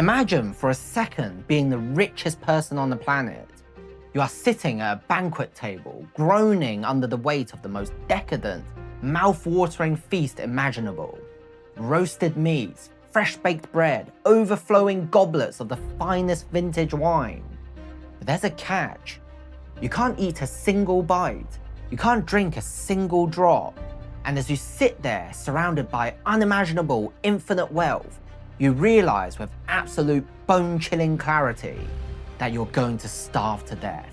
Imagine for a second being the richest person on the planet. You are sitting at a banquet table, groaning under the weight of the most decadent, mouth-watering feast imaginable. Roasted meats, fresh-baked bread, overflowing goblets of the finest vintage wine. But there's a catch. You can't eat a single bite. You can't drink a single drop. And as you sit there surrounded by unimaginable infinite wealth, you realize with absolute bone-chilling clarity that you're going to starve to death.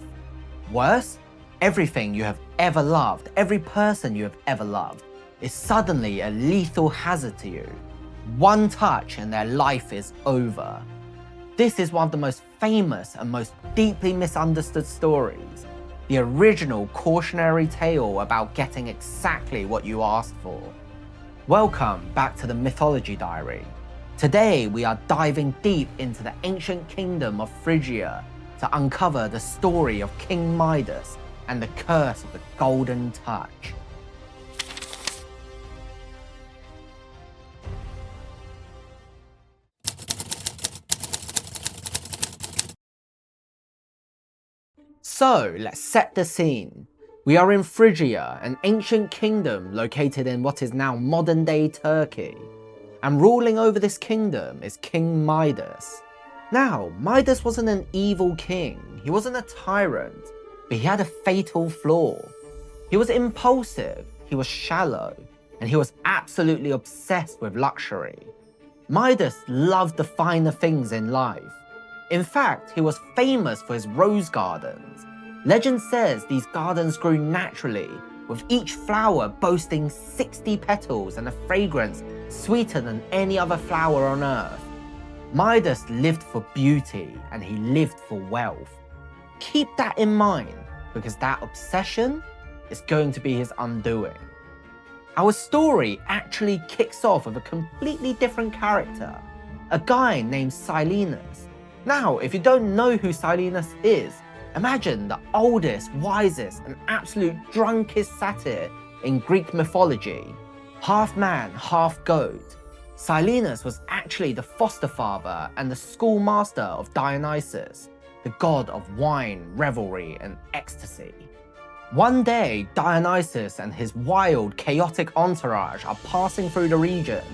Worse, everything you have ever loved, every person you have ever loved, is suddenly a lethal hazard to you. One touch and their life is over. This is one of the most famous and most deeply misunderstood stories. The original cautionary tale about getting exactly what you asked for. Welcome back to the Mythology Diary. Today we are diving deep into the ancient kingdom of Phrygia to uncover the story of King Midas and the curse of the golden touch. So let's set the scene. We are in Phrygia, an ancient kingdom located in what is now modern-day Turkey. And ruling over this kingdom is King Midas. Now, Midas wasn't an evil king, he wasn't a tyrant, but he had a fatal flaw. He was impulsive, he was shallow, and he was absolutely obsessed with luxury. Midas loved the finer things in life. In fact, he was famous for his rose gardens. Legend says these gardens grew naturally, with each flower boasting 60 petals and a fragrance sweeter than any other flower on earth. Midas lived for beauty and he lived for wealth. Keep that in mind, because that obsession is going to be his undoing. Our story actually kicks off with a completely different character, a guy named Silenus. Now, if you don't know who Silenus is, imagine the oldest, wisest, and absolute drunkest satyr in Greek mythology. Half man, half goat. Silenus was actually the foster father and the schoolmaster of Dionysus, the god of wine, revelry, and ecstasy. One day, Dionysus and his wild, chaotic entourage are passing through the region.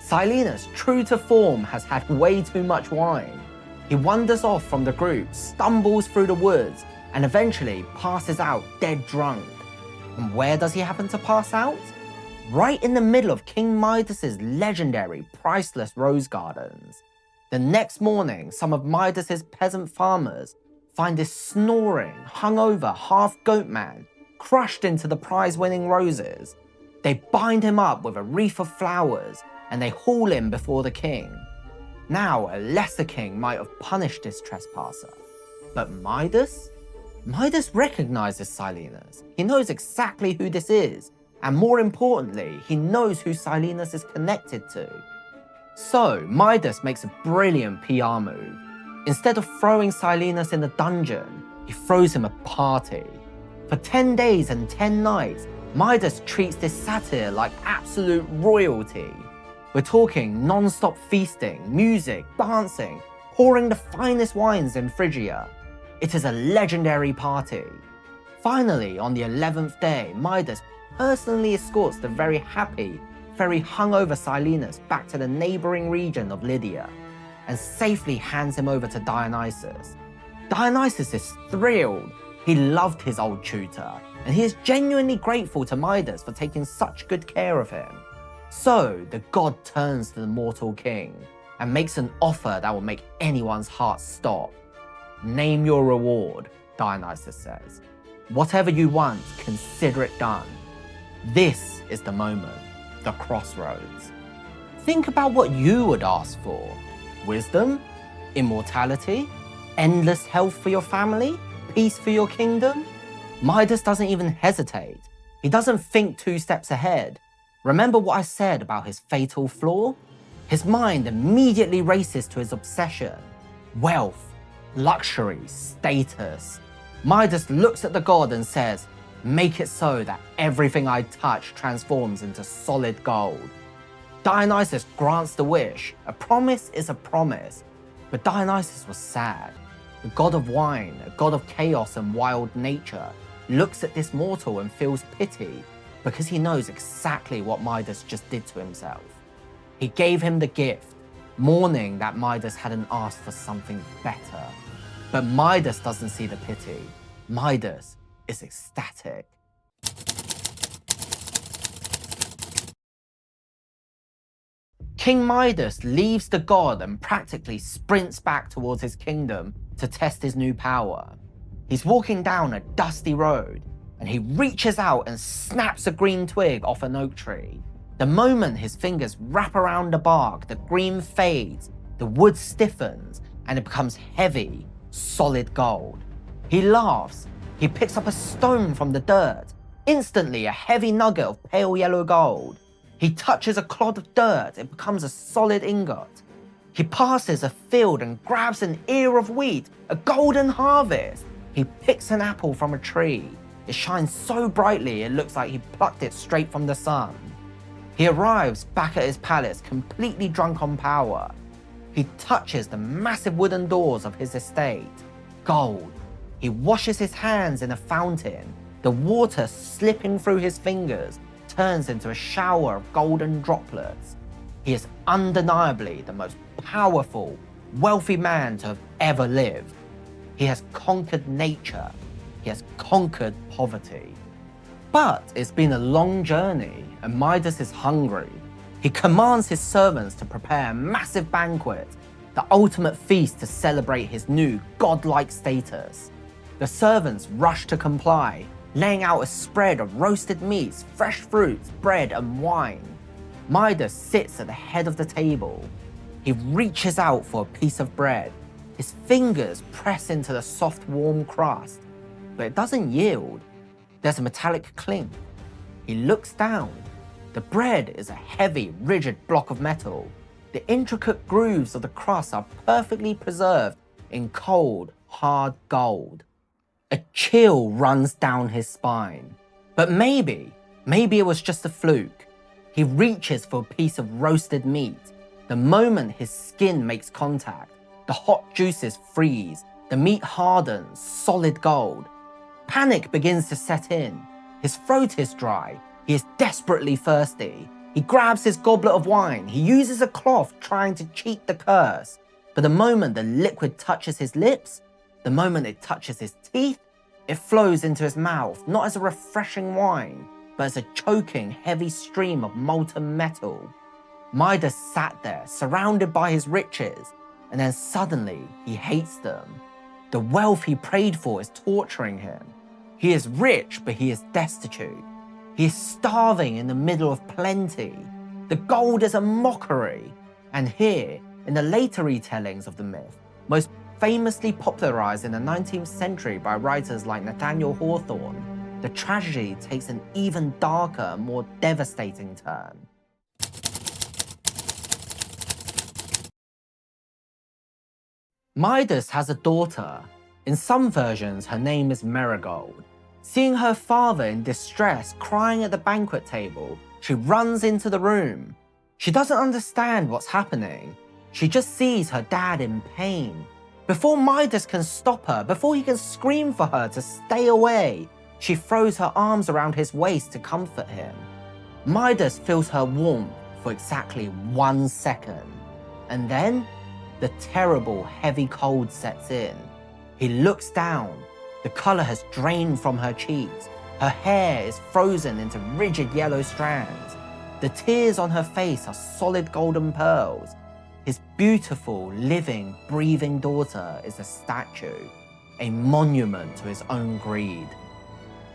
Silenus, true to form, has had way too much wine. He wanders off from the group, stumbles through the woods, and eventually passes out dead drunk. And where does he happen to pass out? Right in the middle of King Midas's legendary, priceless rose gardens. The next morning, some of Midas's peasant farmers find this snoring, hungover half-goat man crushed into the prize-winning roses. They bind him up with a wreath of flowers, and they haul him before the king. Now, a lesser king might have punished this trespasser. But Midas? Midas recognizes Silenus. He knows exactly who this is. And more importantly, he knows who Silenus is connected to. So, Midas makes a brilliant PR move. Instead of throwing Silenus in a dungeon, he throws him a party. For 10 days and 10 nights, Midas treats this satyr like absolute royalty. We're talking non-stop feasting, music, dancing, pouring the finest wines in Phrygia. It is a legendary party. Finally, on the 11th day, Midas personally escorts the very happy, very hungover Silenus back to the neighboring region of Lydia and safely hands him over to Dionysus. Dionysus is thrilled. He loved his old tutor, and he is genuinely grateful to Midas for taking such good care of him. So, the god turns to the mortal king and makes an offer that will make anyone's heart stop. Name your reward, Dionysus says. Whatever you want, consider it done. This is the moment, the crossroads. Think about what you would ask for. Wisdom? Immortality? Endless health for your family? Peace for your kingdom? Midas doesn't even hesitate. He doesn't think 2 steps ahead. Remember what I said about his fatal flaw? His mind immediately races to his obsession. Wealth, luxury, status. Midas looks at the god and says, "Make it so that everything I touch transforms into solid gold." Dionysus grants the wish. A promise is a promise. But Dionysus was sad. The god of wine, a god of chaos and wild nature, looks at this mortal and feels pity because he knows exactly what Midas just did to himself. He gave him the gift, mourning that Midas hadn't asked for something better. But Midas doesn't see the pity. Midas is ecstatic. King Midas leaves the god and practically sprints back towards his kingdom to test his new power. He's walking down a dusty road, and he reaches out and snaps a green twig off an oak tree. The moment his fingers wrap around the bark, the green fades, the wood stiffens, and it becomes heavy, solid gold. He laughs. He picks up a stone from the dirt. Instantly, a heavy nugget of pale yellow gold. He touches a clod of dirt. It becomes a solid ingot. He passes a field and grabs an ear of wheat, a golden harvest. He picks an apple from a tree. It shines so brightly it looks like he plucked it straight from the sun. He arrives back at his palace completely drunk on power. He touches the massive wooden doors of his estate. Gold. He washes his hands in a fountain. The water slipping through his fingers turns into a shower of golden droplets. He is undeniably the most powerful, wealthy man to have ever lived. He has conquered nature. He has conquered poverty. But it's been a long journey, and Midas is hungry. He commands his servants to prepare a massive banquet, the ultimate feast to celebrate his new godlike status. The servants rush to comply, laying out a spread of roasted meats, fresh fruits, bread, and wine. Midas sits at the head of the table. He reaches out for a piece of bread. His fingers press into the soft, warm crust, but it doesn't yield. There's a metallic clink. He looks down. The bread is a heavy, rigid block of metal. The intricate grooves of the crust are perfectly preserved in cold, hard gold. A chill runs down his spine. But maybe it was just a fluke. He reaches for a piece of roasted meat. The moment his skin makes contact, the hot juices freeze, the meat hardens, solid gold. Panic begins to set in. His throat is dry. He is desperately thirsty. He grabs his goblet of wine. He uses a cloth trying to cheat the curse. But the moment the liquid touches his lips, the moment it touches his teeth, it flows into his mouth, not as a refreshing wine, but as a choking, heavy stream of molten metal. Midas sat there, surrounded by his riches, and then suddenly he hates them. The wealth he prayed for is torturing him. He is rich, but he is destitute. He is starving in the middle of plenty. The gold is a mockery. And here, in the later retellings of the myth, most famously popularized in the 19th century by writers like Nathaniel Hawthorne, the tragedy takes an even darker, more devastating turn. Midas has a daughter. In some versions, her name is Marigold. Seeing her father in distress crying at the banquet table, she runs into the room. She doesn't understand what's happening. She just sees her dad in pain. Before Midas can stop her, before he can scream for her to stay away, she throws her arms around his waist to comfort him. Midas feels her warmth for exactly 1 second. And then, the terrible, heavy cold sets in. He looks down. The color has drained from her cheeks. Her hair is frozen into rigid yellow strands. The tears on her face are solid golden pearls. His beautiful, living, breathing daughter is a statue, a monument to his own greed.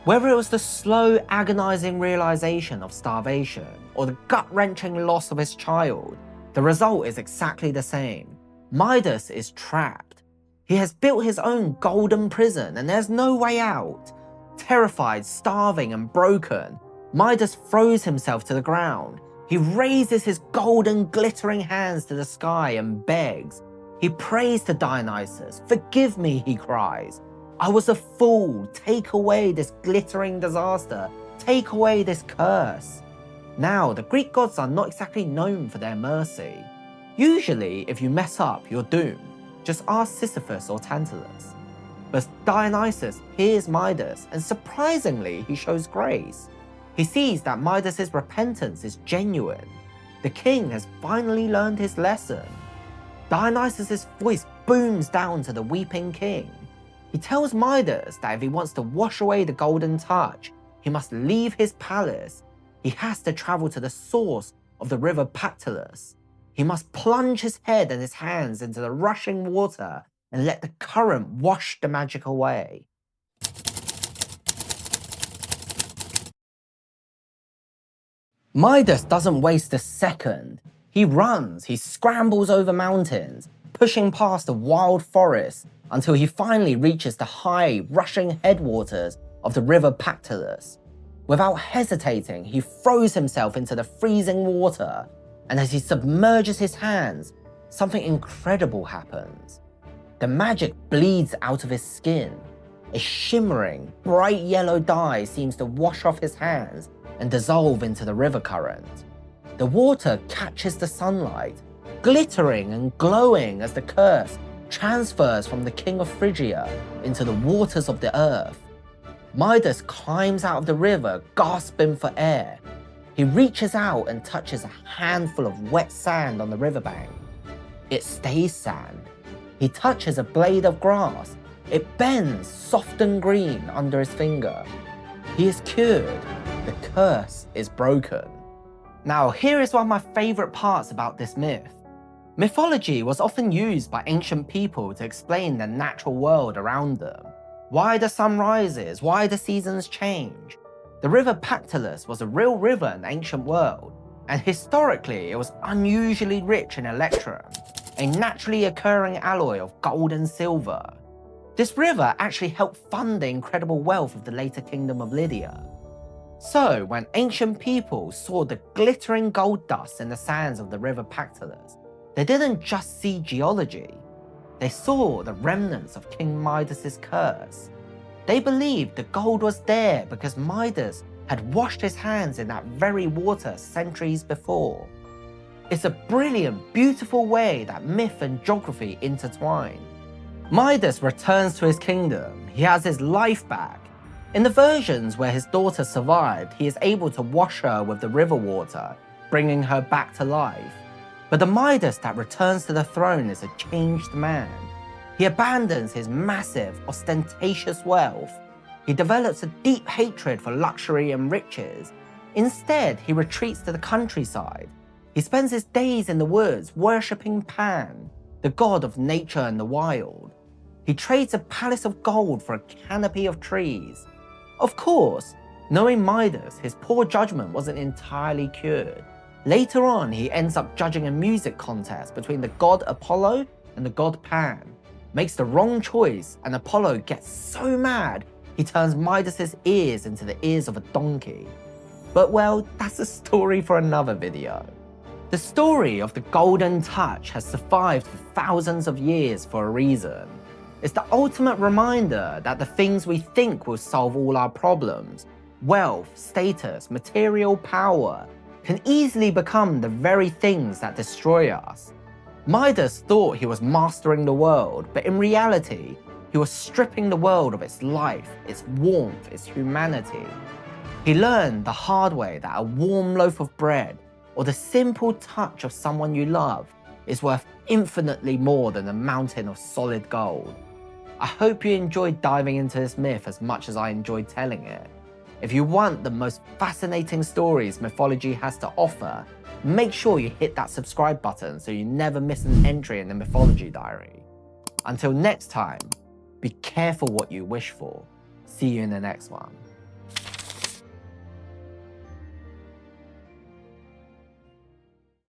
Whether it was the slow, agonizing realization of starvation or the gut-wrenching loss of his child, the result is exactly the same. Midas is trapped. He has built his own golden prison and there's no way out. Terrified, starving, and broken, Midas throws himself to the ground. He raises his golden, glittering hands to the sky and begs. He prays to Dionysus. "Forgive me," he cries. "I was a fool. Take away this glittering disaster. Take away this curse." Now, the Greek gods are not exactly known for their mercy. Usually, if you mess up, you're doomed. Just ask Sisyphus or Tantalus. But Dionysus hears Midas, and surprisingly, he shows grace. He sees that Midas's repentance is genuine. The king has finally learned his lesson. Dionysus's voice booms down to the weeping king. He tells Midas that if he wants to wash away the golden touch, he must leave his palace. He has to travel to the source of the River Pactolus. He must plunge his head and his hands into the rushing water and let the current wash the magic away. Midas doesn't waste a second. He runs, he scrambles over mountains, pushing past the wild forests until he finally reaches the high, rushing headwaters of the River Pactolus. Without hesitating, he throws himself into the freezing water, and as he submerges his hands, something incredible happens. The magic bleeds out of his skin. A shimmering, bright yellow dye seems to wash off his hands and dissolve into the river current. The water catches the sunlight, glittering and glowing as the curse transfers from the king of Phrygia into the waters of the earth. Midas climbs out of the river, gasping for air. He reaches out and touches a handful of wet sand on the riverbank. It stays sand. He touches a blade of grass. It bends soft and green under his finger. He is cured. The curse is broken. Now, here is one of my favourite parts about this myth. Mythology was often used by ancient people to explain the natural world around them. Why the sun rises, why the seasons change. The River Pactolus was a real river in the ancient world, and historically it was unusually rich in electrum, a naturally occurring alloy of gold and silver. This river actually helped fund the incredible wealth of the later kingdom of Lydia. So, when ancient people saw the glittering gold dust in the sands of the River Pactolus, they didn't just see geology, they saw the remnants of King Midas's curse. They believed the gold was there because Midas had washed his hands in that very water centuries before. It's a brilliant, beautiful way that myth and geography intertwine. Midas returns to his kingdom. He has his life back. In the versions where his daughter survived, he is able to wash her with the river water, bringing her back to life. But the Midas that returns to the throne is a changed man. He abandons his massive, ostentatious wealth. He develops a deep hatred for luxury and riches. Instead, he retreats to the countryside. He spends his days in the woods worshipping Pan, the god of nature and the wild. He trades a palace of gold for a canopy of trees. Of course, knowing Midas, his poor judgment wasn't entirely cured. Later on, he ends up judging a music contest between the god Apollo and the god Pan. Makes the wrong choice, and Apollo gets so mad he turns Midas's ears into the ears of a donkey. But well, that's a story for another video. The story of the golden touch has survived for thousands of years for a reason. It's the ultimate reminder that the things we think will solve all our problems, wealth, status, material power, can easily become the very things that destroy us. Midas thought he was mastering the world, but in reality, he was stripping the world of its life, its warmth, its humanity. He learned the hard way that a warm loaf of bread or the simple touch of someone you love is worth infinitely more than a mountain of solid gold. I hope you enjoyed diving into this myth as much as I enjoyed telling it. If you want the most fascinating stories mythology has to offer, make sure you hit that subscribe button so you never miss an entry in the Mythology Diary. Until next time, be careful what you wish for. See you in the next one.